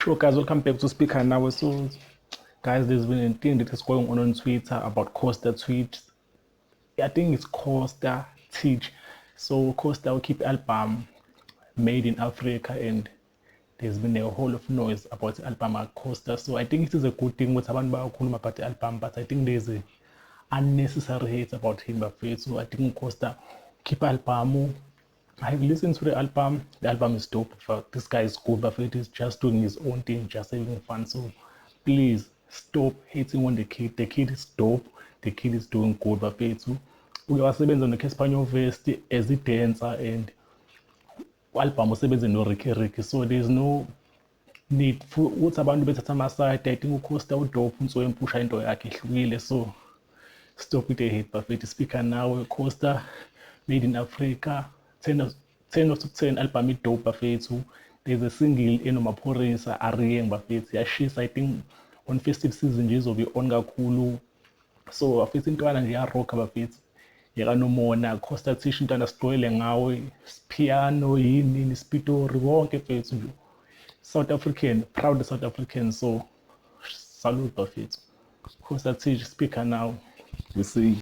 Sure, guys, welcome back to Speaker Now. So, guys, there's been a thing that is going on Twitter about Costa tweets. I think it's Costa Teach. So, Costa will keep album made in Africa, and there's been a whole of noise about the album at Costa. So, I think it is a good thing with abantu bayakhuluma about the album, but I think there's a unnecessary hate about him. So, I think Costa keep album. I've listened to the album. The album is dope. This guy is good, but he's just doing his own thing, just having fun. So please stop hating on the kid. The kid is dope. The kid is doing good. But uyawasebenza no-Caspaniel Vest as a dancer and album usebenze no-Ricky Ricky. So there's no need for ukuthi abantu bethatha amaside. I think uCosta udope so empusha into yakhe ehlukile. So stop with the hate, Buffett. Speaker Now, Costa, made in Africa, 10 out of 10 album dope, Buffett. There's a single in Maphorisa, Arieng, Buffett. Yashisa, I think, on festive season, nje izobe on kakhulu. So, Buffett, intwana nje yaroka, Buffett. Yakanomona, Costa Tish, intwana sigcwele ngawe, piano, yini, spitori, wonke mfethu nje. South African, proud South African, so salute Buffett. Costa Tish, Speaker Now. We see.